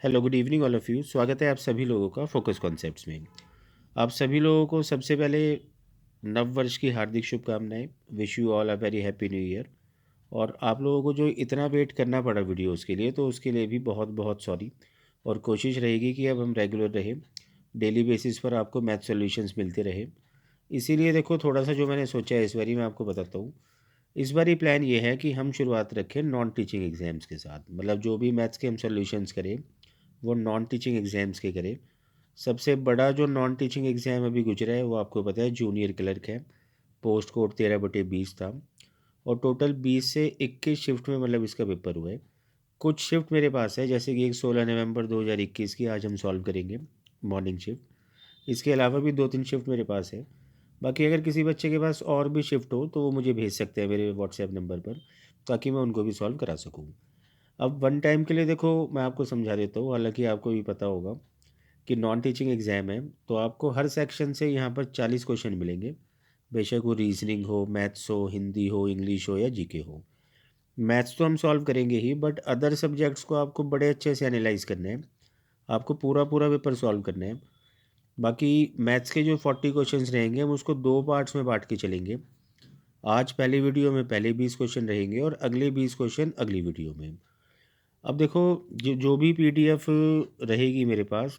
Hello, good evening all of you. स्वागत है आप सभी लोगों का फ़ोकस कॉन्सेप्ट्स में। आप सभी लोगों को सबसे पहले नव वर्ष की हार्दिक शुभकामनाएँ। Wish you all a very happy new year. और आप लोगों को जो इतना वेट करना पड़ा वीडियोज़ के लिए, तो उसके लिए भी बहुत-बहुत सॉरी। और कोशिश रहेगी कि अब हम रेगुलर रहें, डेली बेसिस पर आपको मैथ सॉल्यूशंस मिलते रहें। इसीलिए देखो थोड़ा-सा जो मैंने सोचा है इस बारी मैं आपको बताता हूँ। इस बारी प्लान ये है कि हम शुरुआत रखें नॉन टीचिंग एग्ज़ाम्स के साथ। मतलब जो भी मैथ्स के हम सॉल्यूशंस करें, वो नॉन टीचिंग एग्ज़ाम्स के करें। सबसे बड़ा जो नॉन टीचिंग एग्ज़ाम अभी गुजरा है वो आपको पता है जूनियर क्लर्क है। पोस्ट कोड 13/20 था। और टोटल 20 से 21 शिफ्ट में मतलब इसका पेपर हुआ है। कुछ शिफ्ट मेरे पास है, जैसे कि एक 16 नवंबर 2021 की आज हम सॉल्व करेंगे, मॉर्निंग शिफ्ट। इसके अलावा भी 2-3 शिफ्ट मेरे पास है। बाकी अगर किसी बच्चे के पास और भी शिफ्ट हो तो वो मुझे भेज सकते हैं मेरे व्हाट्सएप नंबर पर, ताकि मैं उनको भी सॉल्व करा सकूँ। अब वन टाइम के लिए देखो मैं आपको समझा देता हूँ, हालांकि आपको भी पता होगा कि नॉन टीचिंग एग्ज़ाम है, तो आपको हर सेक्शन से यहाँ पर 40 क्वेश्चन मिलेंगे। बेशक वो रीजनिंग हो, मैथ्स हो, हिंदी हो, इंग्लिश हो या जीके हो। मैथ्स तो हम सॉल्व करेंगे ही, बट अदर सब्जेक्ट्स को आपको बड़े अच्छे से एनालाइज करना है। आपको पूरा पूरा पेपर सॉल्व करना है। बाकी मैथ्स के जो 40 क्वेश्चंस रहेंगे हम उसको दो पार्ट्स में बांट के चलेंगे। आज पहली वीडियो में पहले 20 क्वेश्चन रहेंगे और अगले 20 क्वेश्चन अगली वीडियो में। अब देखो, जो जो भी पीडीएफ रहेगी मेरे पास,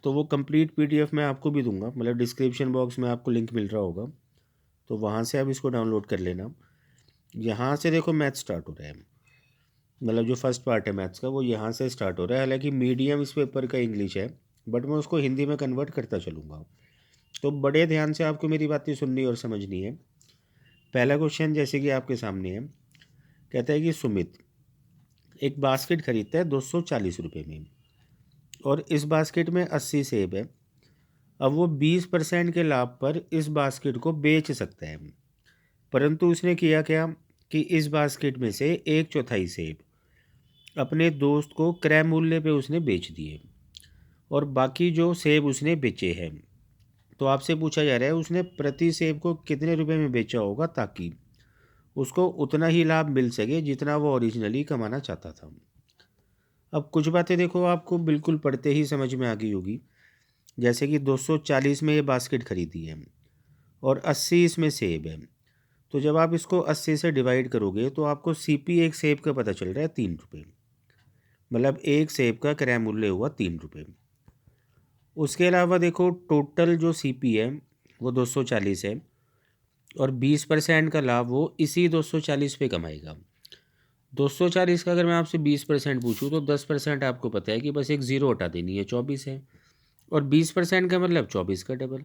तो वो कंप्लीट पीडीएफ मैं आपको भी दूंगा। मतलब डिस्क्रिप्शन बॉक्स में आपको लिंक मिल रहा होगा, तो वहाँ से आप इसको डाउनलोड कर लेना। यहाँ से देखो मैथ स्टार्ट हो रहा है। मतलब जो फर्स्ट पार्ट है मैथ्स का वो यहाँ से स्टार्ट हो रहा है। हालांकि मीडियम इस पेपर का इंग्लिश है, बट मैं उसको हिंदी में कन्वर्ट करता चलूँगा। तो बड़े ध्यान से आपको मेरी बातें सुननी और समझनी है। पहला क्वेश्चन जैसे कि आपके सामने है, कहता है कि सुमित एक बास्केट खरीदता है 240 रुपये में, और इस बास्केट में 80 सेब है। अब वो 20% के लाभ पर इस बास्केट को बेच सकता है, परंतु उसने किया क्या कि इस बास्केट में से एक चौथाई सेब अपने दोस्त को क्रय मूल्य पे उसने बेच दिए, और बाकी जो सेब उसने बेचे हैं, तो आपसे पूछा जा रहा है उसने प्रति सेब को कितने रुपए में बेचा होगा, ताकि उसको उतना ही लाभ मिल सके जितना वो ओरिजिनली कमाना चाहता था। अब कुछ बातें देखो आपको बिल्कुल पढ़ते ही समझ में आ गई होगी। जैसे कि 240 में ये बास्केट खरीदी है और 80 इसमें सेब है। तो जब आप इसको 80 से डिवाइड करोगे तो आपको सीपी एक सेब का पता चल रहा है 3 रुपये। मतलब एक सेब का क्रय मूल्य हुआ 3 रुपये। उसके अलावा देखो टोटल जो सीपी है वो 240 है, और 20% का लाभ वो इसी 240 पे कमाएगा। 240 का अगर मैं आपसे 20% पूछूं तो 10% आपको पता है कि बस एक ज़ीरो हटा देनी है, 24 है। और 20% का मतलब 24 का डबल।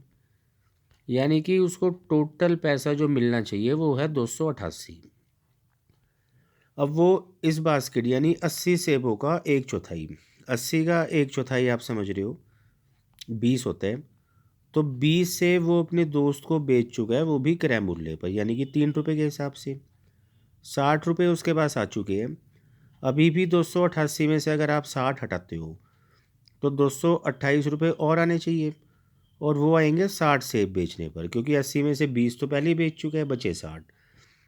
यानी कि उसको टोटल पैसा जो मिलना चाहिए वो है 288। अब वो इस बास्केट यानी 80 सेबों का एक चौथाई, 80 का एक चौथाई आप समझ रहे हो 20 होता है। तो 20 से वो अपने दोस्त को बेच चुका है, वो भी क्रय मूल्य पर, यानी कि 3 रुपये के हिसाब से। 60 रुपये उसके पास आ चुके हैं। अभी भी 288 में से अगर आप 60 हटाते हो तो 228 रुपये और आने चाहिए, और वो आएंगे 60 सेब बेचने पर, क्योंकि 80 में से 20 तो पहले ही बेच चुका है, बचे 60।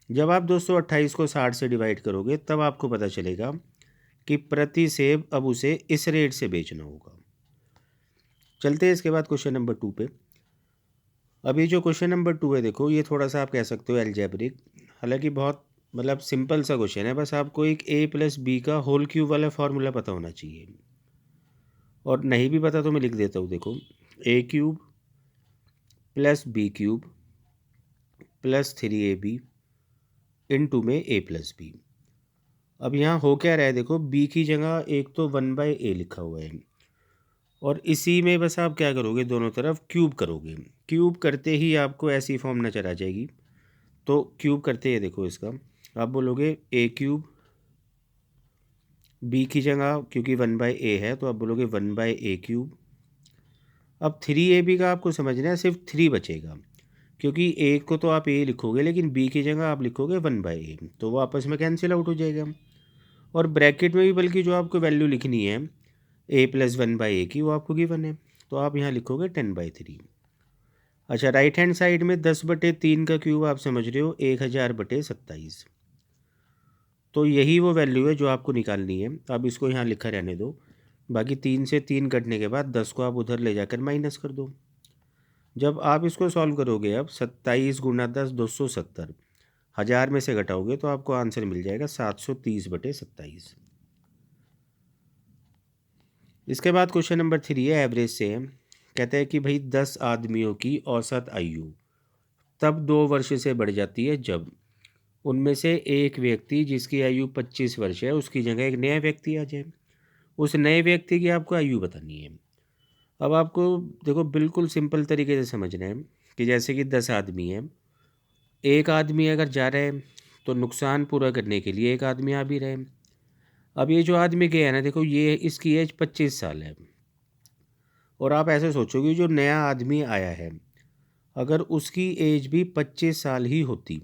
जब आप 228 को 60 से डिवाइड करोगे तब आपको पता चलेगा कि प्रति सेब अब उसे इस रेट से बेचना होगा। चलते हैं इसके बाद क्वेश्चन नंबर 2 पे। अभी जो क्वेश्चन नंबर 2 है देखो, ये थोड़ा सा आप कह सकते हो एल्जेब्रिक। हालांकि बहुत मतलब सिंपल सा क्वेश्चन है, बस आपको एक a प्लस बी का होल क्यूब वाला फॉर्मूला पता होना चाहिए। और नहीं भी पता तो मैं लिख देता हूँ, देखो a³ plus b³ plus 3ab into में a प्लस बी। अब यहाँ हो क्या रहा है, देखो b की जगह एक तो 1/a लिखा हुआ है, और इसी में बस आप क्या करोगे, दोनों तरफ क्यूब करोगे। क्यूब करते ही आपको ऐसी फॉर्म नजर आ जाएगी। तो क्यूब करते हैं देखो इसका, आप बोलोगे a³ b की जगह क्योंकि 1/a है तो आप बोलोगे 1/a³। अब 3ab का आपको समझना है, सिर्फ 3 बचेगा, क्योंकि एक को तो आप a लिखोगे लेकिन b की जगह आप लिखोगे 1/a, तो वो आपस में कैंसिल आउट हो जाएगा। और ब्रैकेट में भी बल्कि जो आपको वैल्यू लिखनी है a प्लस 1/a की, वो आपको गिवन है, तो आप यहाँ लिखोगे 10/3। अच्छा, राइट हैंड साइड में 10/3 का क्यूब आप समझ रहे हो 1000/27। तो यही वो वैल्यू है जो आपको निकालनी है। अब इसको यहाँ लिखा रहने दो बाकी 3 से 3 कटने के बाद 10 को आप उधर ले जाकर माइनस कर दो। जब आप इसको सॉल्व करोगे, अब 27 गुना 10 270, 1000 में से घटाओगे तो आपको आंसर मिल जाएगा 730/27। इसके बाद क्वेश्चन नंबर 3 है, एवरेज से है। कहते हैं कि भाई 10 आदमियों की औसत आयु तब 2 वर्ष से बढ़ जाती है जब उनमें से एक व्यक्ति जिसकी आयु 25 वर्ष है उसकी जगह एक नया व्यक्ति आ जाए। उस नए व्यक्ति की आपको आयु बतानी है। अब आपको देखो बिल्कुल सिंपल तरीके से समझना है कि जैसे कि 10 आदमी हैं, एक आदमी अगर जा रहा है तो नुकसान पूरा करने के लिए एक आदमी आ भी रहे हैं। अब ये जो आदमी गया है ना, देखो ये इसकी एज 25 साल है, और आप ऐसे सोचोगे जो नया आदमी आया है अगर उसकी एज भी 25 साल ही होती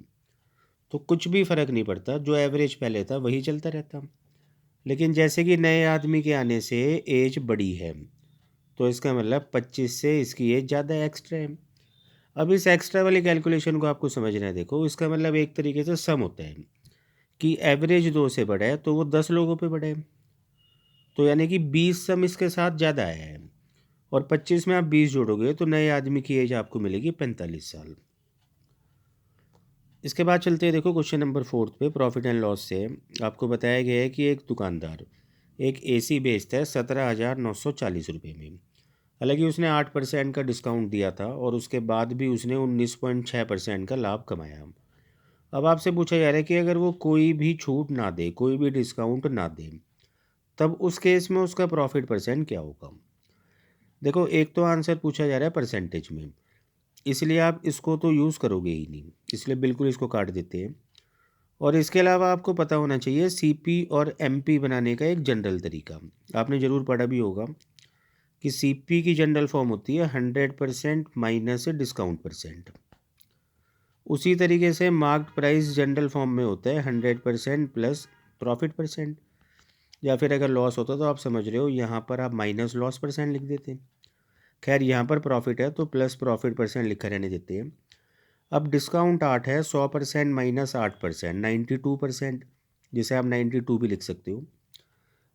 तो कुछ भी फ़र्क नहीं पड़ता, जो एवरेज पहले था वही चलता रहता। लेकिन जैसे कि नए आदमी के आने से एज बड़ी है तो इसका मतलब 25 से इसकी एज ज़्यादा एक्स्ट्रा है। अब इस एक्स्ट्रा वाली कैलकुलेशन को आपको समझना है। देखो इसका मतलब एक तरीके से सम होता है कि एवरेज 2 से बड़ा है तो वो 10 लोगों पे बड़ा है, तो यानी कि 20 सम इसके साथ ज़्यादा आया है, और 25 में आप 20 जोड़ोगे तो नए आदमी की एज आपको मिलेगी 45 साल। इसके बाद चलते हैं, देखो क्वेश्चन नंबर 4 पे, प्रॉफिट एंड लॉस से आपको बताया गया है कि एक दुकानदार एक एसी बेचता है 17,940 रुपये में। हालांकि उसने 8% का डिस्काउंट दिया था और उसके बाद भी उसने 19.6% का लाभ कमाया। अब आपसे पूछा जा रहा है कि अगर वो कोई भी छूट ना दे, कोई भी डिस्काउंट ना दे, तब उस केस में उसका प्रॉफिट परसेंट क्या होगा। देखो एक तो आंसर पूछा जा रहा है परसेंटेज में, इसलिए आप इसको तो यूज़ करोगे ही नहीं, इसलिए बिल्कुल इसको काट देते हैं। और इसके अलावा आपको पता होना चाहिए सीपी और एमपी बनाने का एक जनरल तरीका, आपने ज़रूर पढ़ा भी होगा कि सीपी की जनरल फॉर्म होती है 100% माइनस डिस्काउंट परसेंट। उसी तरीके से मार्क्ड प्राइस जनरल फॉर्म में होता है 100% प्लस प्रॉफिट परसेंट, या फिर अगर लॉस होता तो आप समझ रहे हो यहाँ पर आप माइनस लॉस परसेंट लिख देते हैं। खैर यहाँ पर प्रॉफिट है तो प्लस प्रॉफिट परसेंट लिखा रहने देते हैं। अब डिस्काउंट 8 है, 100% माइनस 8%, 92%, जिसे आप 92 भी लिख सकते हो।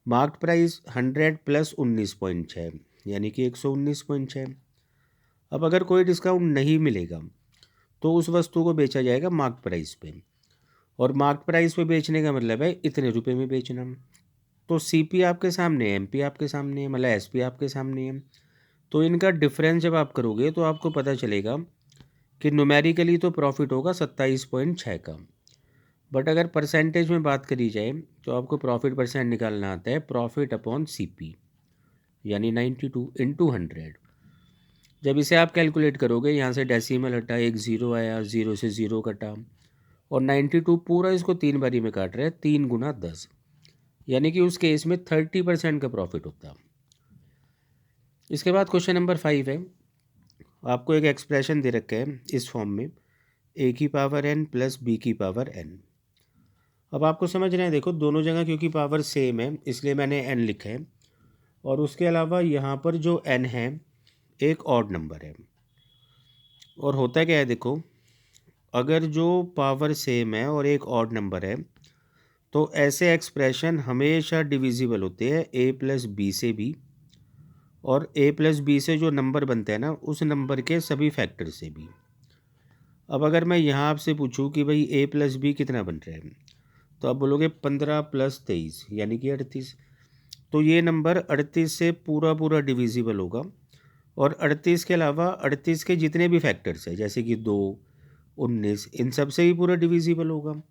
मार्क्ड प्राइस 100 प्लस 19.6 यानी कि 119.6। अब अगर कोई डिस्काउंट नहीं मिलेगा तो उस वस्तु को बेचा जाएगा मार्क्ड प्राइस पे, और मार्क्ड प्राइस पे बेचने का मतलब है इतने रुपए में बेचना। तो सीपी आपके सामने है, एमपी आपके सामने है, मतलब एसपी आपके सामने है। तो इनका डिफरेंस जब आप करोगे तो आपको पता चलेगा कि न्यूमेरिकली तो प्रॉफिट होगा 27.6 का, बट अगर परसेंटेज में बात करी जाए तो आपको प्रॉफिट परसेंट निकालना आता है प्रॉफिट अपॉन सीपी, यानी 92 इंटू 100। जब इसे आप कैलकुलेट करोगे, यहाँ से डेसिमल हटा, एक ज़ीरो आया, ज़ीरो से ज़ीरो कटा, और 92 पूरा इसको 3 बारी में काट रहे हैं, 3 गुना 10, यानी कि उस केस में 30% का प्रॉफिट होता। इसके बाद क्वेश्चन नंबर 5 है, आपको एक एक्सप्रेशन दे रखा है इस फॉर्म में, ए की पावर एन प्लस बी की पावर एन। अब आपको समझ रहे हैं, देखो दोनों जगह क्योंकि पावर सेम है इसलिए मैंने एन लिखा है, और उसके अलावा यहाँ पर जो एन है एक ऑड नंबर है। और होता क्या है, देखो अगर जो पावर सेम है और एक ऑड नंबर है तो ऐसे एक्सप्रेशन हमेशा डिविजिबल होते हैं ए प्लस बी से भी, और ए प्लस बी से जो नंबर बनते हैं ना उस नंबर के सभी फैक्टर से भी। अब अगर मैं यहाँ आपसे पूछूं कि भाई ए प्लस बी कितना बन रहा है, तो आप बोलोगे 15 प्लस 23 यानी कि 38। तो ये नंबर 38 से पूरा पूरा डिविजिबल होगा, और 38 के अलावा 38 के जितने भी फैक्टर्स हैं जैसे कि 2, 19, इन सब से भी पूरा डिविजिबल होगा।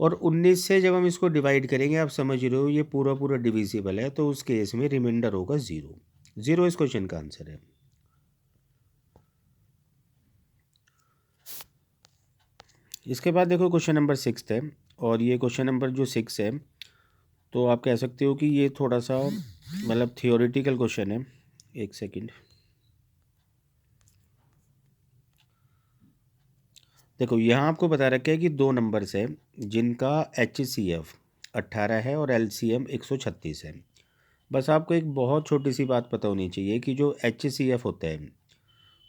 और 19 से जब हम इसको डिवाइड करेंगे, आप समझ रहे हो ये पूरा पूरा डिविजिबल है, तो उस केस में रिमाइंडर होगा 0। 0 इस क्वेश्चन का आंसर है। इसके बाद देखो क्वेश्चन नंबर 6 है, और ये क्वेश्चन नंबर जो 6 है तो आप कह सकते हो कि ये थोड़ा सा मतलब थियोरेटिकल क्वेश्चन है। एक सेकंड, देखो यहाँ आपको बता रखा है कि दो नंबर्स है जिनका HCF 18 है और LCM 136 है। बस आपको एक बहुत छोटी सी बात पता होनी चाहिए कि जो HCF होता है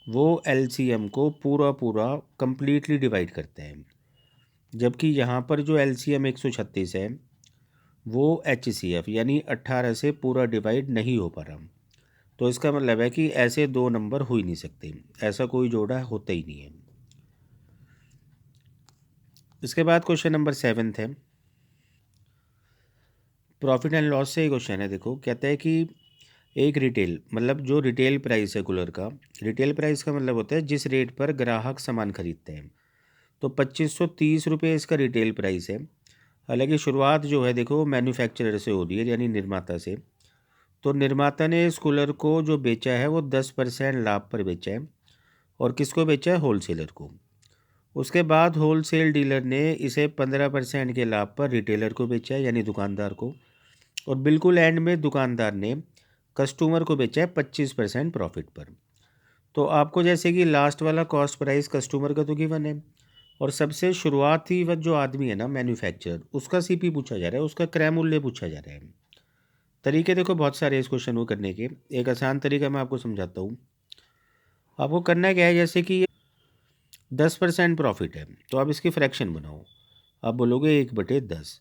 वो LCM को पूरा पूरा कंप्लीटली डिवाइड करता है, जबकि यहाँ पर जो LCM 136 है वो HCF यानी 18 से पूरा डिवाइड नहीं हो पा रहा। तो इसका मतलब है कि ऐसे दो नंबर हो ही नहीं सकते, ऐसा कोई जोड़ा होता ही नहीं है। इसके बाद क्वेश्चन नंबर 7 है, प्रॉफिट एंड लॉस से क्वेश्चन है। देखो कहता है कि एक रिटेल मतलब जो रिटेल प्राइस है कूलर का, रिटेल प्राइस का मतलब होता है जिस रेट पर ग्राहक सामान खरीदते हैं। तो 2530 रुपये इसका रिटेल प्राइस है। हालांकि शुरुआत जो है देखो मैन्युफैक्चरर से हो रही है, यानी निर्माता से। तो निर्माता ने इस कूलर को जो बेचा है वो 10% लाभ पर बेचा है। और किसको बेचा है? होलसेलर को। उसके बाद होलसेल डीलर ने इसे 15% के लाभ पर रिटेलर को बेचा है, यानी दुकानदार को। और बिल्कुल एंड में दुकानदार ने कस्टमर को बेचा है 25% प्रॉफिट पर। तो आपको जैसे कि लास्ट वाला कॉस्ट प्राइस कस्टमर का तो गिवन है, और सबसे शुरुआती वक्त जो आदमी है ना मैन्युफैक्चरर, उसका सीपी पूछा जा रहा है, उसका क्रय मूल्य पूछा जा रहा है। तरीके देखो बहुत सारे इस क्वेश्चन को करने के। एक आसान तरीका मैं आपको समझाता हूँ। आपको करना क्या है, जैसे कि 10% प्रॉफिट है तो आप इसकी फ्रैक्शन बनाओ। आप बोलोगे 1/10।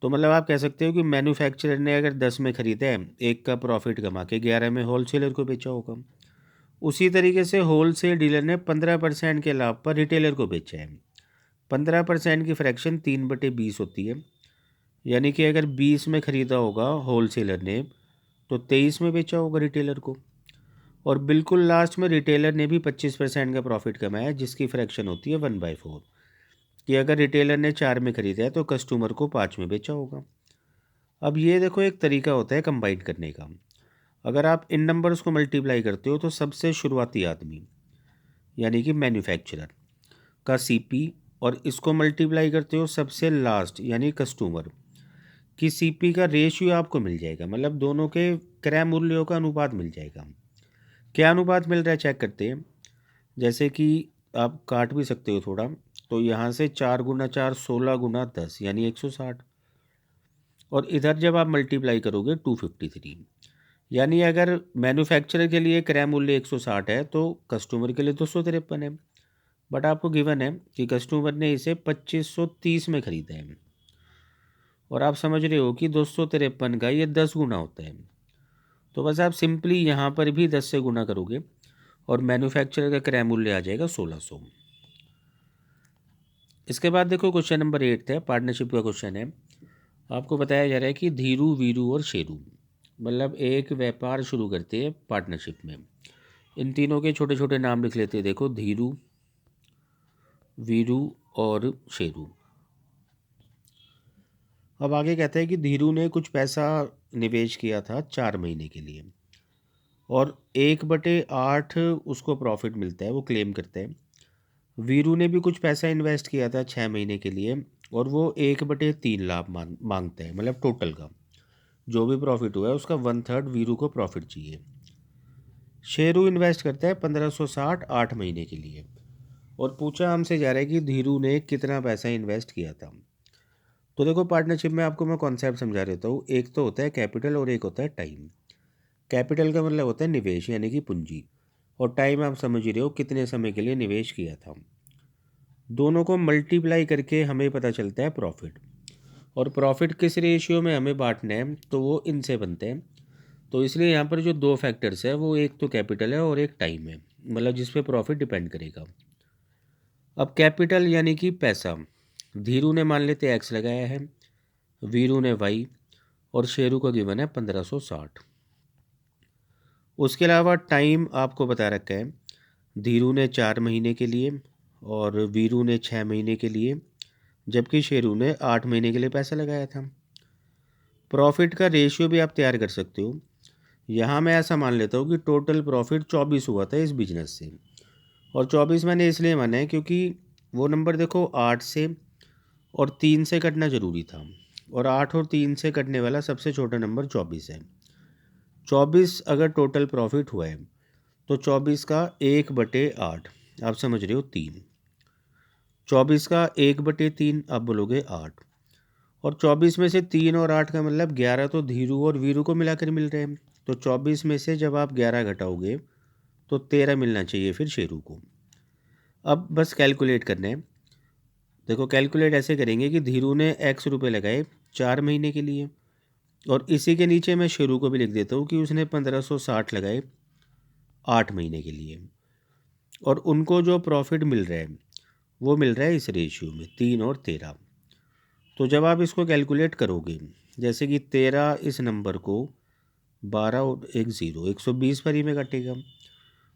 तो मतलब आप कह सकते हो कि मैन्युफैक्चरर ने अगर 10 में ख़रीदा है, एक का प्रॉफिट कमा के 11 में होलसेलर को बेचा होगा। उसी तरीके से होलसेल डीलर ने 15% के लाभ पर रिटेलर को बेचा है। 15% की फ्रैक्शन 3/20 होती है। यानी कि अगर 20 में ख़रीदा होगा होलसेलर ने तो 23 में बेचा होगा रिटेलर को। और बिल्कुल लास्ट में रिटेलर ने भी 25% का प्रॉफिट कमाया, जिसकी फ्रैक्शन होती है 1/4। कि अगर रिटेलर ने 4 में ख़रीदा है तो कस्टमर को 5 में बेचा होगा। अब ये देखो एक तरीका होता है कंबाइन करने का। अगर आप इन नंबर्स को मल्टीप्लाई करते हो तो सबसे शुरुआती आदमी यानी कि मैन्युफैक्चरर का सीपी, और इसको मल्टीप्लाई करते हो सबसे लास्ट यानी कस्टमर की सीपी का रेशियो आपको मिल जाएगा। मतलब दोनों के क्रय मूल्यों का अनुपात मिल जाएगा। क्या अनुपात मिल रहा है चेक करते हैं। जैसे कि आप काट भी सकते हो थोड़ा। तो यहाँ से 4 × 4 16 × 10 यानी 160। और इधर जब आप मल्टीप्लाई करोगे 253। यानी अगर मैन्युफैक्चरर के लिए क्रय मूल्य 160 है तो कस्टमर के लिए 253 है। बट आपको गिवन है कि कस्टमर ने इसे 2530 में ख़रीदा है। और आप समझ रहे हो कि 253 का ये 10 गुना होता है। तो बस आप सिंपली यहाँ पर भी 10 से गुना करोगे और मैन्युफैक्चरर का क्रय मूल्य आ जाएगा 1600। इसके बाद देखो क्वेश्चन नंबर 8 है, पार्टनरशिप का क्वेश्चन है। आपको बताया जा रहा है कि धीरू, वीरू और शेरू मतलब एक व्यापार शुरू करते हैं पार्टनरशिप में। इन तीनों के छोटे छोटे नाम लिख लेते हैं। देखो धीरू, वीरू और शेरू। अब आगे कहते हैं कि धीरू ने कुछ पैसा निवेश किया था 4 महीने के लिए, और 1/8 उसको प्रॉफिट मिलता है, वो क्लेम करता है। वीरू ने भी कुछ पैसा इन्वेस्ट किया था 6 महीने के लिए, और वो 1/3 लाभ मांगता है। मतलब टोटल का जो भी प्रॉफिट हुआ है उसका 1/3 वीरू को प्रॉफिट चाहिए। शेरू इन्वेस्ट करता है 1560 8 महीने के लिए, और पूछा हमसे जा रहा है कि धीरू ने कितना पैसा इन्वेस्ट किया था। तो देखो पार्टनरशिप में आपको मैं कॉन्सेप्ट समझा देता हूँ। एक तो होता है कैपिटल और एक होता है टाइम। कैपिटल का मतलब होता है निवेश यानी कि पूंजी, और टाइम आप समझ ही रहे हो कितने समय के लिए निवेश किया था। दोनों को मल्टीप्लाई करके हमें पता चलता है प्रॉफिट। और प्रॉफिट किस रेशियो में हमें बांटना है तो वो इनसे बनते हैं। तो इसलिए यहाँ पर जो दो फैक्टर्स है वो एक तो कैपिटल है और एक टाइम है, मतलब जिस पे प्रॉफिट डिपेंड करेगा। अब कैपिटल यानी कि पैसा, धीरू ने मान लेते एक्स लगाया है, वीरू ने वाई, और शेरू का गिवन है 1560। उसके अलावा टाइम आपको बता रखा है। धीरू ने 4 महीने के लिए और वीरू ने 6 महीने के लिए, जबकि शेरू ने 8 महीने के लिए पैसा लगाया था। प्रॉफिट का रेशियो भी आप तैयार कर सकते हो। यहाँ मैं ऐसा मान लेता हूँ कि टोटल प्रॉफिट 24 हुआ था इस बिजनेस से। और 24 मैंने इसलिए माना है क्योंकि वो नंबर देखो 8 से और 3 से कटना ज़रूरी था, और 8 और 3 से कटने वाला सबसे छोटा नंबर 24 है। 24 अगर टोटल प्रॉफिट हुआ है तो 24 का 1/8 आप समझ रहे हो 3। 24 का 1/3 आप बोलोगे 8। और 24 में से 3 और 8 का मतलब 11 तो धीरू और वीरू को मिलाकर मिल रहे हैं। तो 24 में से जब आप 11 घटाओगे तो 13 मिलना चाहिए फिर शेरू को। अब बस कैलकुलेट करना है। देखो कैलकुलेट ऐसे करेंगे कि धीरू ने x रुपये लगाए 4 महीने के लिए, और इसी के नीचे मैं शुरू को भी लिख देता हूँ कि उसने 1560 लगाए 8 महीने के लिए, और उनको जो प्रॉफिट मिल रहा है वो मिल रहा है इस रेशियो में 3 और 13। तो जब आप इसको कैलकुलेट करोगे, जैसे कि 13 इस नंबर को 12 और 1 0 120 बारी में कटेगा,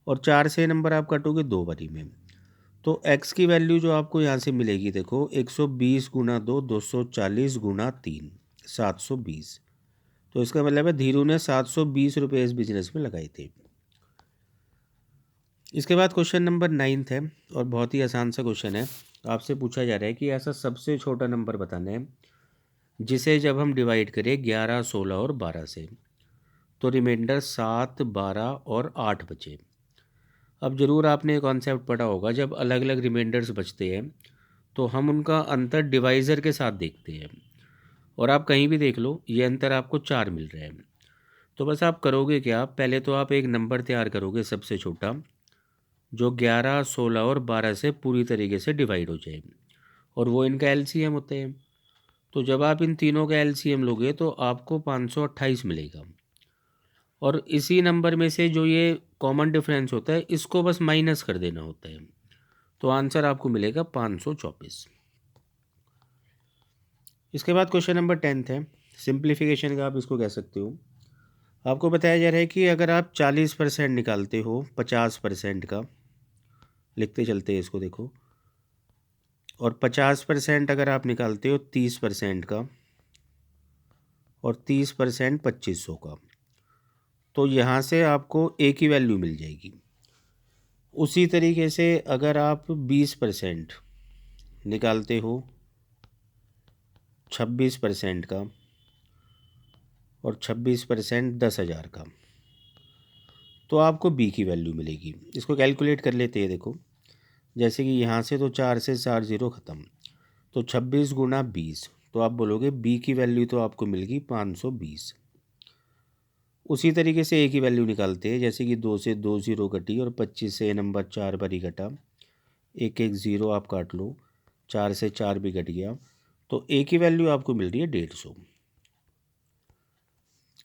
और 4 से नंबर आप काटोगे 2 बारी में। तो x की वैल्यू जो आपको यहाँ से मिलेगी, देखो 120 गुना 2 240 गुना 3 720। तो इसका मतलब है धीरू ने 720 रुपये इस बिजनेस में लगाए थे। इसके बाद क्वेश्चन नंबर 9 है, और बहुत ही आसान सा क्वेश्चन है। आपसे पूछा जा रहा है कि ऐसा सबसे छोटा नंबर बताना है जिसे जब हम डिवाइड करें 11 16 और 12 से तो रिमाइंडर 7 12 और 8 बचे। अब ज़रूर आपने कॉन्सेप्ट पढ़ा होगा, जब अलग अलग रिमाइंडर्स बचते हैं तो हम उनका अंतर डिवाइज़र के साथ देखते हैं, और आप कहीं भी देख लो ये अंतर आपको 4 मिल रहा है। तो बस आप करोगे क्या, पहले तो आप एक नंबर तैयार करोगे सबसे छोटा, जो 11 16 और 12 से पूरी तरीके से डिवाइड हो जाए, और वो इनका एलसीएम होते हैं। तो जब आप इन तीनों का एलसीएम लोगे तो आपको 528 मिलेगा, और इसी नंबर में से जो ये कॉमन डिफरेंस होता है इसको बस माइनस कर देना होता है। तो आंसर आपको मिलेगा 524। इसके बाद क्वेश्चन नंबर 10 है, सिंप्लीफिकेशन का आप इसको कह सकते हो। आपको बताया जा रहा है कि अगर आप 40% निकालते हो 50% का, लिखते चलते हैं इसको, देखो, और 50% अगर आप निकालते हो 30% का, और 30% 2500 का, तो यहाँ से आपको एक ही वैल्यू मिल जाएगी। उसी तरीके से अगर आप 20% निकालते हो 26% का, और 26% 10,000 का, तो आपको बी की वैल्यू मिलेगी। इसको कैलकुलेट कर लेते हैं। देखो, जैसे कि यहाँ से तो 4 से 4 0 ख़त्म, तो 26 गुना 20, तो आप बोलोगे बी की वैल्यू तो आपको मिल गई 520। उसी तरीके से ए की वैल्यू निकालते हैं, जैसे कि 2 से 2 0 कटी, और 25 से नंबर 4 बारी कटा, एक एक ज़ीरो आप काट लो, 4 से 4 भी कट गया, तो ए की वैल्यू आपको मिल रही है 150।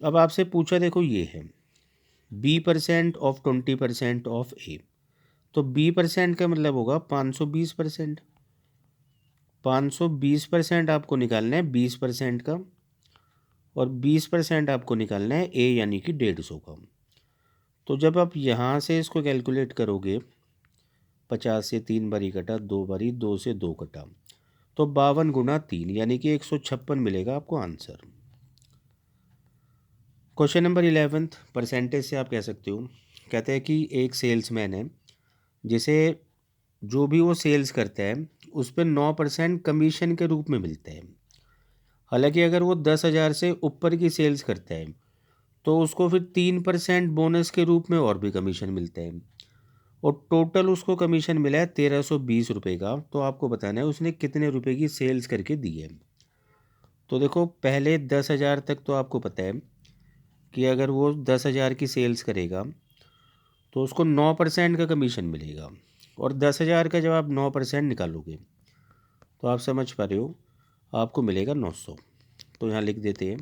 अब आपसे पूछा, देखो ये है B% ऑफ 20% ऑफ ए, तो B% का मतलब होगा 520%। 520% आपको निकालना है 20% का, और 20% आपको निकालना है ए यानी कि 150 का। तो जब आप यहाँ से इसको कैलकुलेट करोगे, 50 से 3 बारी कटा, 2 बारी, 2 से 2 कटा, तो 52 गुना 3 यानी कि 156 मिलेगा आपको आंसर। क्वेश्चन नंबर 11 परसेंटेज से आप कह सकते हो। कहते हैं कि एक सेल्समैन है जिसे जो भी वो सेल्स करता है उस पर 9% कमीशन के रूप में मिलता है। हालांकि अगर वो 10,000 से ऊपर की सेल्स करता है तो उसको फिर 3% बोनस के रूप में और भी कमीशन मिलता है, और टोटल उसको कमीशन मिला है 1320 रुपये का। तो आपको बताना है उसने कितने रुपए की सेल्स करके दी है। तो देखो, पहले 10,000 तक तो आपको पता है कि अगर वो 10,000 की सेल्स करेगा तो उसको 9% का कमीशन मिलेगा, और 10,000 का जब आप 9% निकालोगे तो आप समझ पा रहे हो आपको मिलेगा 900। तो यहाँ लिख देते हैं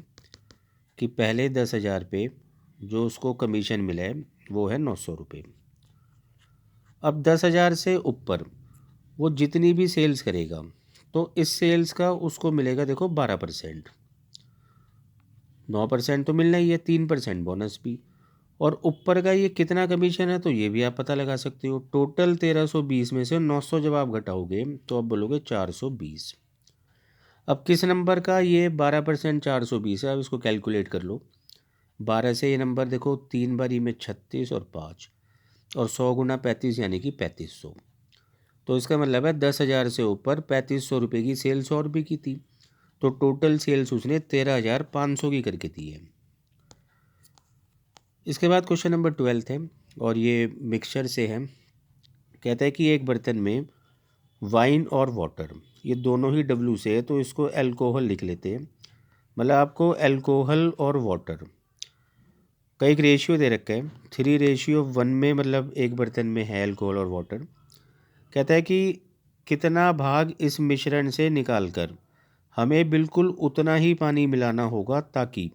कि पहले 10,000 पे जो उसको कमीशन मिला है वो है 900 रुपये। अब 10,000 से ऊपर वो जितनी भी सेल्स करेगा तो इस सेल्स का उसको मिलेगा, देखो, 12%। 9% तो मिलना ही है, 3% बोनस भी, और ऊपर का ये कितना कमीशन है तो ये भी आप पता लगा सकते हो। टोटल 1320 में से 900 जब आप घटाओगे तो आप बोलोगे 420। अब किस नंबर का ये 12% 420 है, अब इसको कैलकुलेट कर लो। 12 से ये नंबर देखो, 3 बारी में 36 और 5, और 100 गुना 35 यानी कि 3500। तो इसका मतलब है 10,000 से ऊपर 3500 रुपये की सेल्स और भी की थी, तो टोटल सेल्स उसने 13,500 की करके दी है। इसके बाद क्वेश्चन नंबर 12 है, और ये मिक्सचर से है। कहता है कि एक बर्तन में वाइन और वाटर, ये दोनों ही डब्ल्यू से है, तो इसको अल्कोहल लिख लेते हैं। मतलब आपको अल्कोहल और वाटर का एक रेशियो दे रखा है 3:1 में, मतलब एक बर्तन में है अल्कोहल और वाटर। कहता है कि कितना भाग इस मिश्रण से निकालकर हमें बिल्कुल उतना ही पानी मिलाना होगा ताकि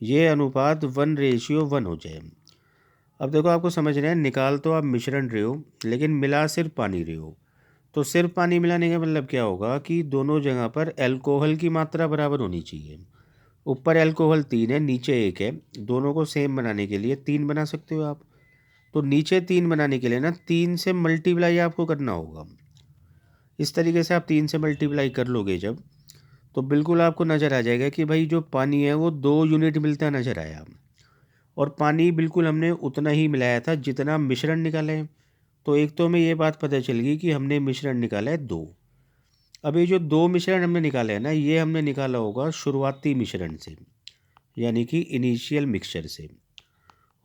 ये अनुपात 1:1 हो जाए। अब देखो, आपको समझ रहे हैं, निकाल तो आप मिश्रण रहे हो लेकिन मिला सिर्फ पानी रहे हो। तो सिर्फ पानी मिलाने का मतलब क्या होगा कि दोनों जगह पर अल्कोहल की मात्रा बराबर होनी चाहिए। ऊपर अल्कोहल 3 है, नीचे 1 है। दोनों को सेम बनाने के लिए 3 बना सकते हो आप। तो नीचे 3 बनाने के लिए ना 3 से मल्टीप्लाई आपको करना होगा। इस तरीके से आप 3 से मल्टीप्लाई कर लोगे जब, तो बिल्कुल आपको नज़र आ जाएगा कि भाई जो पानी है वो 2 यूनिट मिलता नज़र आया। और पानी बिल्कुल हमने उतना ही मिलाया था जितना मिश्रण निकाला है। तो एक तो हमें ये बात पता चल गई कि हमने मिश्रण निकाला है 2। अब ये जो 2 मिश्रण हमने निकाले हैं ना, ये हमने निकाला होगा शुरुआती मिश्रण से, यानी कि इनिशियल मिक्सचर से।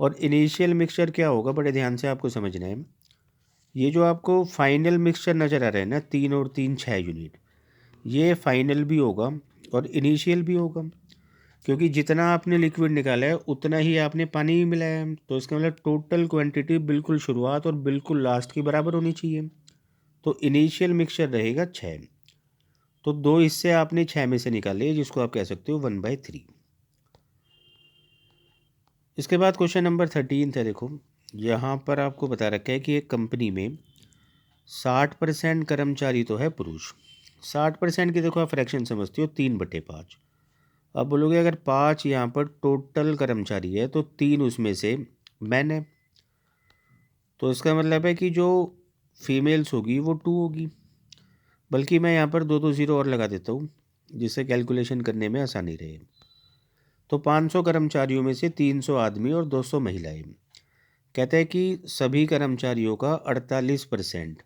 और इनिशियल मिक्सचर क्या होगा, बड़े ध्यान से आपको समझना है। ये जो आपको फाइनल मिक्सचर नज़र आ रहा है ना, 3 और 3 6 यूनिट, ये फाइनल भी होगा और इनिशियल भी होगा। क्योंकि जितना आपने लिक्विड निकाला है उतना ही आपने पानी भी मिलाया है। तो इसका मतलब टोटल क्वांटिटी बिल्कुल शुरुआत और बिल्कुल लास्ट की बराबर होनी चाहिए। तो इनिशियल मिक्सचर रहेगा 6। तो 2 हिस्से आपने 6 में से निकाले, जिसको आप कह सकते हो 1/3। इसके बाद क्वेश्चन नंबर 13 है। देखो, यहाँ पर आपको बता रखा है कि एक कंपनी में 60% कर्मचारी तो है पुरुष। 60% की देखो आप फ्रैक्शन समझते हो, 3/5। अब बोलोगे अगर 5 यहाँ पर टोटल कर्मचारी है तो 3 उसमें से मैन है। तो इसका मतलब है कि जो फीमेल्स होगी वो 2 होगी। बल्कि मैं यहाँ पर 2 ज़ीरो और लगा देता हूँ जिससे कैलकुलेशन करने में आसानी रहे। तो 500 कर्मचारियों में से 300 आदमी और 200 महिलाएं। कहते हैं कि सभी कर्मचारियों का 48%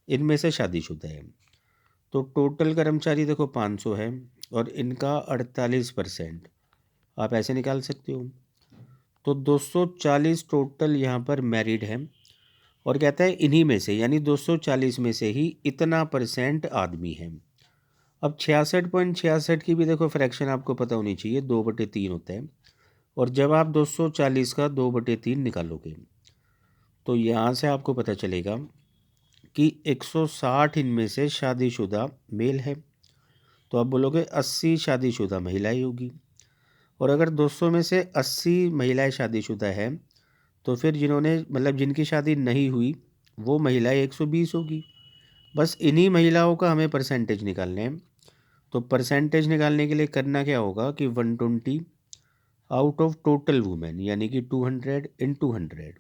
इनमें से शादीशुदा है। तो टोटल कर्मचारी देखो 500 है और इनका 48% आप ऐसे निकाल सकते हो। तो 240 टोटल यहाँ पर मैरिड है। और कहता है इन्हीं में से, यानी 240 में से ही इतना परसेंट आदमी है। अब 66.66 की भी देखो फ्रैक्शन आपको पता होनी चाहिए, 2/3 होता है। और जब आप 240 का 2/3 निकालोगे तो यहाँ से आपको पता चलेगा कि 160 इनमें से शादीशुदा मेल है। तो आप बोलोगे 80 शादीशुदा महिलाएं होगी। और अगर 200 में से 80 महिलाएं शादीशुदा है तो फिर जिन्होंने मतलब जिनकी शादी नहीं हुई वो महिलाएं 120 होगी। बस इन्हीं महिलाओं का हमें परसेंटेज निकालने हैं। तो परसेंटेज निकालने के लिए करना क्या होगा कि 120 आउट ऑफ टोटल वुमेन, यानी कि 200 × 100।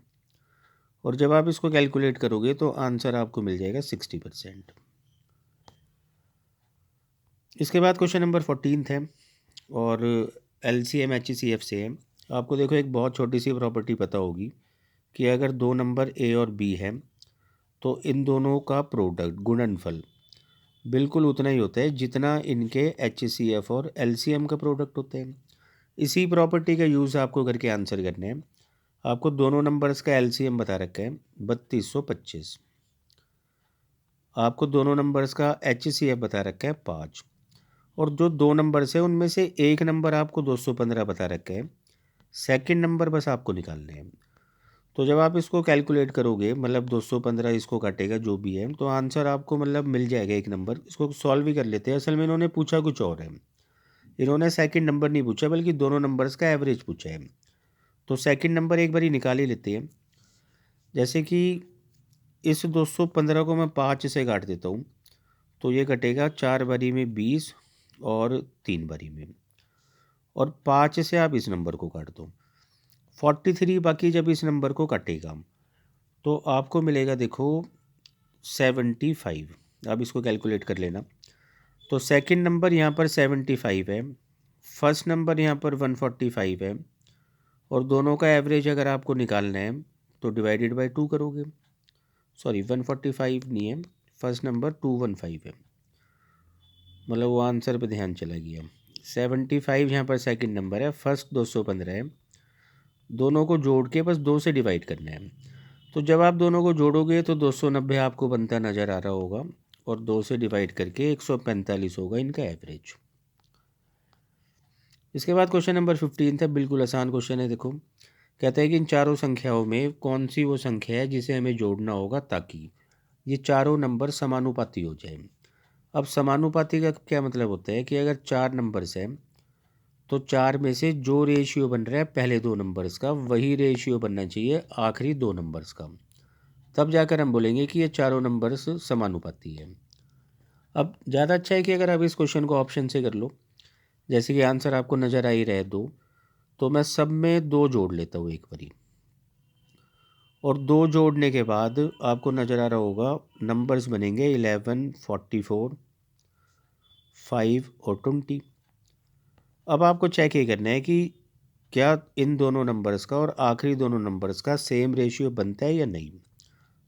और जब आप इसको कैलकुलेट करोगे तो आंसर आपको मिल जाएगा 60%। इसके बाद क्वेश्चन नंबर 14 है और LCM HCF से है। आपको देखो एक बहुत छोटी सी प्रॉपर्टी पता होगी कि अगर 2 नंबर A और B है तो इन दोनों का प्रोडक्ट गुणनफल बिल्कुल उतना ही होता है जितना इनके HCF और LCM का प्रोडक्ट होते हैं। इसी प्रॉपर्टी का यूज़ आपको करके आंसर करना है। आपको दोनों नंबर्स का LCM बता रखा है 3225। आपको दोनों नंबर्स का HCF बता रखा है 5। और जो 2 नंबर्स है उनमें से एक नंबर आपको 215 बता रखा है। सेकंड नंबर बस आपको निकालने हैं। तो जब आप इसको कैलकुलेट करोगे, मतलब 215 इसको काटेगा जो भी है, तो आंसर आपको मतलब मिल जाएगा एक नंबर। इसको सॉल्व भी कर लेते हैं। असल में इन्होंने पूछा कुछ और है। इन्होंने सेकंड नंबर नहीं पूछा बल्कि दोनों नंबर्स का एवरेज पूछा है। तो सेकंड नंबर एक बार ही निकाल ही लेते हैं। जैसे कि इस 215 को मैं 5 से काट देता हूँ तो ये कटेगा 4 बारी में 20 और 3 बारी में। और 5 से आप इस नंबर को काट दो 43। बाकी जब इस नंबर को काटेगा तो आपको मिलेगा देखो 75। अब इसको कैलकुलेट कर लेना। तो सेकंड नंबर यहाँ पर 75 है, फर्स्ट नंबर यहाँ पर 145 है। और दोनों का एवरेज अगर आपको निकालना है तो डिवाइडेड बाय 2 करोगे। सॉरी, 145 नहीं है, फर्स्ट नंबर 215 है। मतलब वो आंसर पे ध्यान चला गया। 75 यहाँ पर सेकंड नंबर है, फर्स्ट 215 है। दोनों को जोड़ के बस 2 से डिवाइड करना है। तो जब आप दोनों को जोड़ोगे तो 290 आपको बनता नज़र आ रहा होगा और 2 से डिवाइड करके 145 होगा इनका एवरेज। इसके बाद क्वेश्चन नंबर 15 था। बिल्कुल आसान क्वेश्चन है। देखो, कहता है कि इन चारों संख्याओं में कौन सी वो संख्या है जिसे हमें जोड़ना होगा ताकि ये चारों नंबर समानुपाती हो जाए। अब समानुपाती का क्या मतलब होता है कि अगर 4 नंबर्स हैं तो 4 में से जो रेशियो बन रहा है पहले 2 नंबर्स का वही रेशियो बनना चाहिए आखिरी 2 नंबर्स का, तब जाकर हम बोलेंगे कि ये चारों नंबर्स समानुपाती है। अब ज़्यादा अच्छा है कि अगर आप इस क्वेश्चन को ऑप्शन से कर लो, जैसे कि आंसर आपको नज़र आ ही रहे 2, तो मैं सब में 2 जोड़ लेता हूँ एक बारी, और 2 जोड़ने के बाद आपको नज़र आ रहा होगा नंबर्स बनेंगे 11, 44, 5 और 20। अब आपको चेक ये करना है कि क्या इन दोनों नंबर्स का और आखिरी दोनों नंबर्स का सेम रेशियो बनता है या नहीं।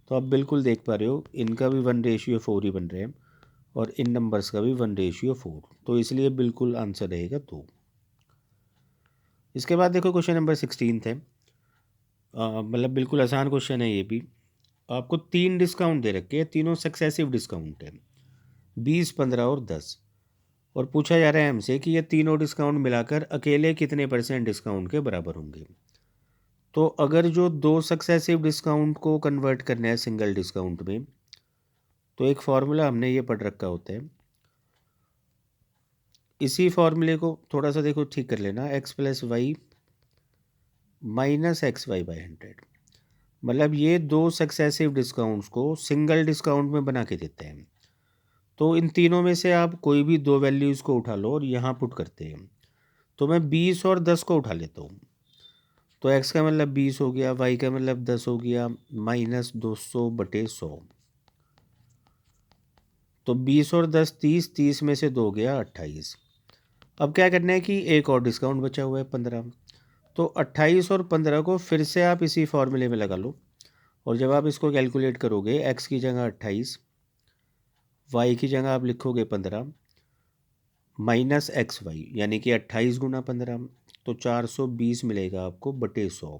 तो आप बिल्कुल देख पा रहे हो इनका भी 1:4 ही बन रहे हैं और इन नंबर्स का भी 1:4, तो इसलिए बिल्कुल आंसर रहेगा 2। इसके बाद देखो क्वेश्चन नंबर 16 है, मतलब बिल्कुल आसान क्वेश्चन है ये भी। आपको 3 डिस्काउंट दे रखे हैं, तीनों सक्सेसिव डिस्काउंट है, 20, 15 और 10, और पूछा जा रहा है हमसे कि ये तीनों डिस्काउंट मिलाकर अकेले कितने % डिस्काउंट के बराबर होंगे। तो अगर जो 2 सक्सेसिव डिस्काउंट को कन्वर्ट करना है सिंगल डिस्काउंट में, तो एक फार्मूला हमने ये पढ़ रखा होता है, इसी फार्मूले को थोड़ा सा देखो ठीक कर लेना, x + y - xy/100, मतलब ये 2 सक्सेसिव डिस्काउंट्स को सिंगल डिस्काउंट में बना के देते हैं। तो इन तीनों में से आप कोई भी 2 वैल्यूज़ को उठा लो और यहाँ पुट करते हैं। तो मैं 20 और 10 को उठा लेता हूँ, तो x का मतलब 20 हो गया, y का मतलब 10 हो गया, -200/100, तो 20 और 10 30, 30 में से 2 गया 28। अब क्या करना है कि एक और डिस्काउंट बचा हुआ है 15, तो 28 और 15 को फिर से आप इसी फॉर्मूले में लगा लो, और जब आप इसको कैलकुलेट करोगे x की जगह 28, y की जगह आप लिखोगे 15 -xy, यानी कि 28 गुना 15, तो 420 मिलेगा आपको बटे 100।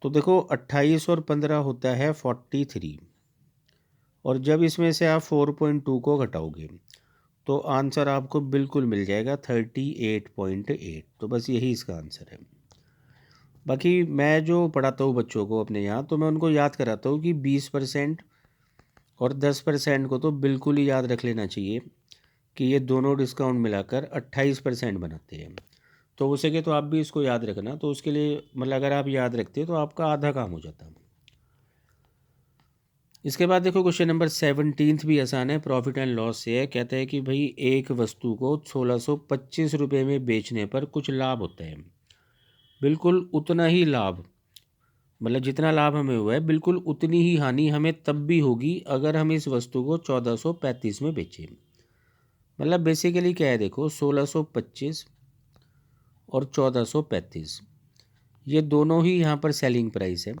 तो देखो 28 और 15 होता है 43, और जब इसमें से आप 4.2 को घटाओगे तो आंसर आपको बिल्कुल मिल जाएगा 38.8। तो बस यही इसका आंसर है। बाकी मैं जो पढ़ाता हूँ बच्चों को अपने यहाँ, तो मैं उनको याद कराता हूँ कि 20% और 10% को तो बिल्कुल ही याद रख लेना चाहिए कि ये दोनों डिस्काउंट मिलाकर 28% बनाते हैं। तो हो सके तो आप भी इसको याद रखना, तो उसके लिए मतलब अगर आप याद रखते तो आपका आधा काम हो जाता। इसके बाद देखो क्वेश्चन नंबर 17 भी आसान है, प्रॉफिट एंड लॉस से है। कहता है कि भाई एक वस्तु को 1625 रुपये में बेचने पर कुछ लाभ होता है, बिल्कुल उतना ही लाभ, मतलब जितना लाभ हमें हुआ है बिल्कुल उतनी ही हानि हमें तब भी होगी अगर हम इस वस्तु को 1435 में बेचें। मतलब बेसिकली क्या है, देखो 1625 और 1435 ये दोनों ही यहाँ पर सेलिंग प्राइस है,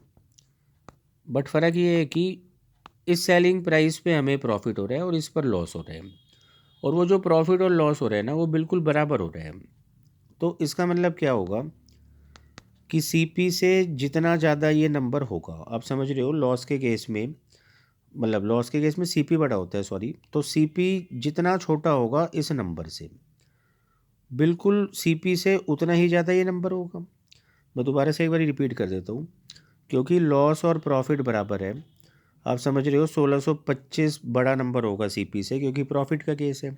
बट फ़र्क ये है कि इस सेलिंग प्राइस पे हमें प्रॉफिट हो रहा है और इस पर लॉस हो रहा है, और वो जो प्रॉफिट और लॉस हो रहा है ना वो बिल्कुल बराबर हो रहा है। तो इसका मतलब क्या होगा कि सीपी से जितना ज़्यादा ये नंबर होगा, आप समझ रहे हो, लॉस के केस में, मतलब लॉस के केस में सीपी बड़ा होता है, सॉरी, तो सीपी जितना छोटा होगा इस नंबर से, बिल्कुल सीपी से उतना ही ज़्यादा ये नंबर होगा। मैं दोबारा से एक बार रिपीट कर देता हूँ, क्योंकि लॉस और प्रॉफिट बराबर है, आप समझ रहे हो 1625 बड़ा नंबर होगा सीपी से क्योंकि प्रॉफिट का केस है,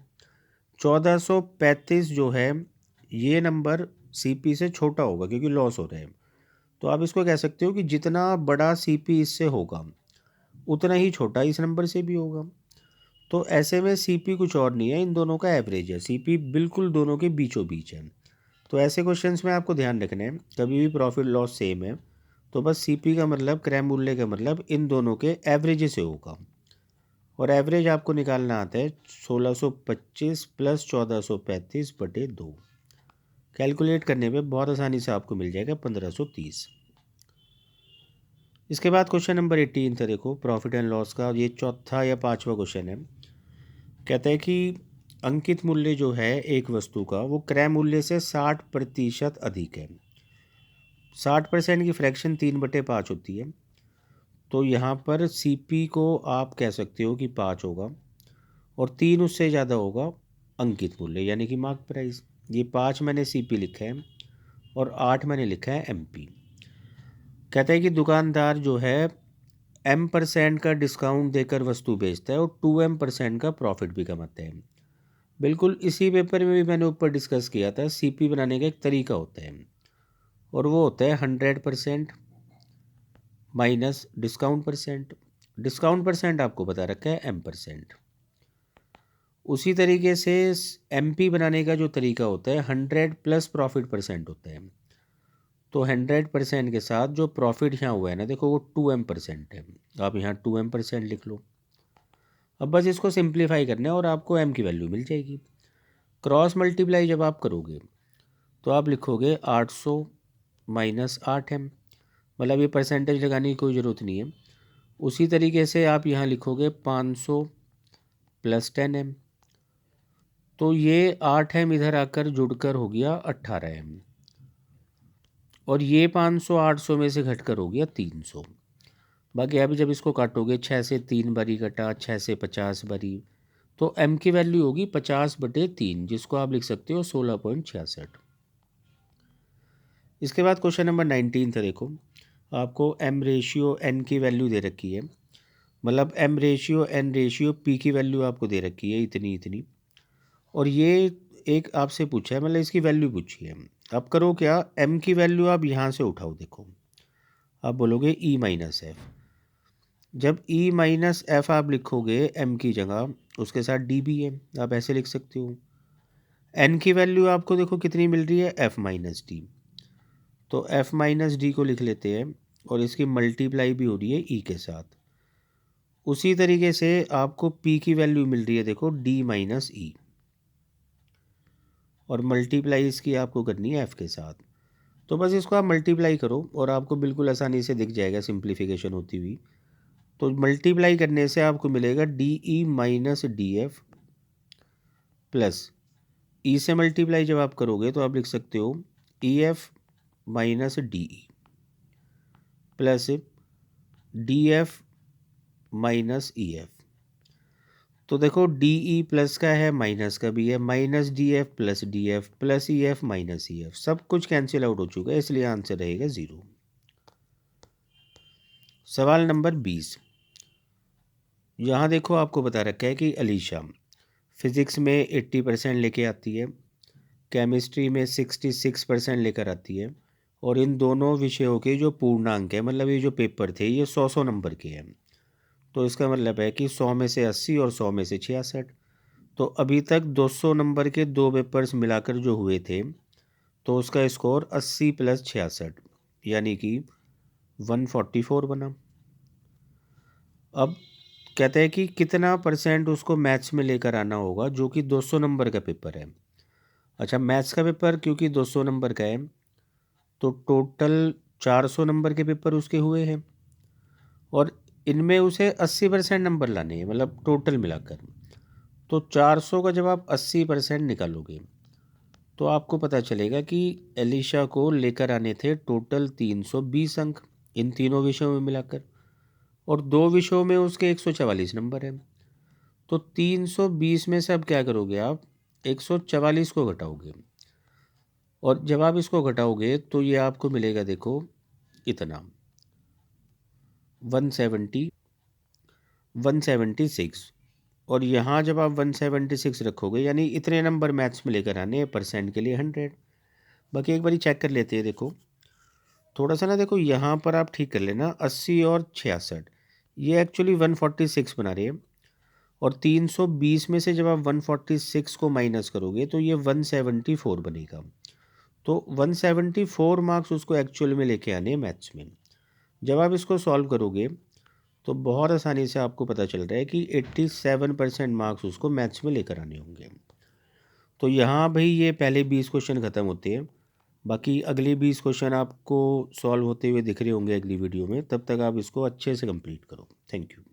1435 जो है ये नंबर सीपी से छोटा होगा क्योंकि लॉस हो रहा है। तो आप इसको कह सकते हो कि जितना बड़ा सीपी इससे होगा उतना ही छोटा इस नंबर से भी होगा। तो ऐसे में सीपी कुछ और नहीं है, इन दोनों का एवरेज है, सीपी बिल्कुल दोनों के बीचों बीच है। तो ऐसे क्वेश्चंस में आपको ध्यान रखना है कभी भी प्रॉफिट लॉस सेम है तो बस सीपी का मतलब, क्रय मूल्य का मतलब इन दोनों के एवरेज से होगा, और एवरेज आपको निकालना आता है 1625 + 1435/2। कैलकुलेट करने में बहुत आसानी से आपको मिल जाएगा 1530। इसके बाद क्वेश्चन नंबर 18 था, देखो प्रॉफिट एंड लॉस का, ये चौथा या पांचवा क्वेश्चन है। कहता है कि अंकित मूल्य जो है एक वस्तु का वो क्रय मूल्य से 60% अधिक है। 60% की फ्रैक्शन 3/5 होती है, तो यहाँ पर सीपी को आप कह सकते हो कि 5 होगा, और 3 उससे ज़्यादा होगा अंकित मूल्य यानी कि मार्क प्राइस। ये 5 मैंने सीपी लिखा है और 8 मैंने लिखा है एमपी। कहता है कि दुकानदार जो है M% का डिस्काउंट देकर वस्तु बेचता है और 2M% का प्रॉफिट भी कमाता है। बिल्कुल इसी पेपर में भी मैंने ऊपर डिस्कस किया था, CP बनाने का एक तरीका होता है और वो होता है 100% minus discount percent. Discount percent आपको बता रखा है M%। उसी तरीके से MP बनाने का जो तरीका होता है 100 प्लस प्रॉफिट परसेंट होता है। तो 100% के साथ जो प्रॉफिट यहाँ हुआ है ना, देखो वो 2M% है। आप यहाँ 2M% लिख लो। अब बस इसको सिंप्लीफाई करना है और आपको M की वैल्यू मिल जाएगी। क्रॉस मल्टीप्लाई जब आप करोगे तो आप लिखोगे 800 माइनस 8M, मतलब ये परसेंटेज लगाने की कोई ज़रूरत नहीं है। उसी तरीके से आप यहाँ लिखोगे 500 प्लस 10M, तो ये 8M इधर आकर जुड़कर हो गया 18M, और ये 500 800 में से घटकर हो गया 300। बाकी अभी जब इसको काटोगे 6 से 3 बारी कटा, 6 से 50 बारी, तो M की वैल्यू होगी 50/3, जिसको आप लिख सकते हो 16.66। इसके बाद क्वेश्चन नंबर 19 था। देखो आपको M रेशियो N की वैल्यू दे रखी है, मतलब M ratio N ratio P की वैल्यू आपको दे रखी है इतनी इतनी, और ये एक आपसे पूछा है, मतलब इसकी वैल्यू पूछी है। अब करो क्या, M की वैल्यू आप यहाँ से उठाओ। देखो आप बोलोगे E माइनस एफ। जब E माइनस एफ आप लिखोगे M की जगह, उसके साथ D भी है, आप ऐसे लिख सकते हो। N की वैल्यू आपको देखो कितनी मिल रही है, F माइनस डी, तो F माइनस डी को लिख लेते हैं, और इसकी मल्टीप्लाई भी हो रही है E के साथ। उसी तरीके से आपको P की वैल्यू मिल रही है, देखो D माइनस ई, और मल्टीप्लाई इसकी आपको करनी है F के साथ। तो बस इसको आप मल्टीप्लाई करो और आपको बिल्कुल आसानी से दिख जाएगा सिंप्लीफिकेशन होती हुई। तो मल्टीप्लाई करने से आपको मिलेगा DE minus DF plus E से मल्टीप्लाई जब आप करोगे तो आप लिख सकते हो EF minus DE plus DF minus EF। तो देखो DE प्लस का है, माइनस का भी है, minus DF plus DF plus EF minus EF, सब कुछ कैंसिल आउट हो चुका है, इसलिए आंसर रहेगा 0। सवाल नंबर 20। यहाँ देखो आपको बता रखा है कि अलीशा फिज़िक्स में 80% लेके आती है, केमिस्ट्री में 66% लेकर आती है, और इन दोनों विषयों के जो पूर्णांक है, मतलब ये जो पेपर थे ये 100 नंबर के हैं। तो इसका मतलब है कि 100 में से 80 और 100 में से 66। तो अभी तक 200 नंबर के दो पेपर्स मिलाकर जो हुए थे, तो उसका स्कोर 80 प्लस 66 यानी कि 144 बना। अब कहते हैं कि कितना परसेंट उसको मैथ्स में लेकर आना होगा, जो कि 200 नंबर का पेपर है। अच्छा, मैथ्स का पेपर क्योंकि 200 नंबर का है, तो टोटल 400 नंबर के पेपर उसके हुए हैं, और इनमें उसे 80% नंबर लाने हैं, मतलब टोटल मिलाकर। तो 400 का जब आप 80% निकालोगे तो आपको पता चलेगा कि एलिशा को लेकर आने थे टोटल 320 अंक इन तीनों विषयों में मिलाकर, और दो विषयों में उसके 144 नंबर हैं। तो 320 में से अब क्या करोगे, आप 144 को घटाओगे, और जब आप इसको घटाओगे तो ये आपको मिलेगा, देखो इतना 176। और यहाँ जब आप 176 रखोगे, यानी इतने नंबर मैथ्स में लेकर आने हैं, परसेंट के लिए 100। बाकी एक बारी चेक कर लेते हैं। देखो थोड़ा सा ना, देखो यहाँ पर आप ठीक कर लेना, 80 और 66 ये एक्चुअली 146 बना रहे हैं, और 320 में से जब आप 146 को माइनस करोगे तो ये 174 बनेगा। तो 174 मार्क्स उसको एक्चुअल में लेके आने हैं मैथ्स में। जब आप इसको सॉल्व करोगे तो बहुत आसानी से आपको पता चल रहा है कि 87% मार्क्स उसको मैथ्स में लेकर आने होंगे। तो यहाँ भाई ये पहले 20 क्वेश्चन ख़त्म होते हैं, बाकी अगले 20 क्वेश्चन आपको सॉल्व होते हुए दिख रहे होंगे अगली वीडियो में। तब तक आप इसको अच्छे से कंप्लीट करो। Thank you.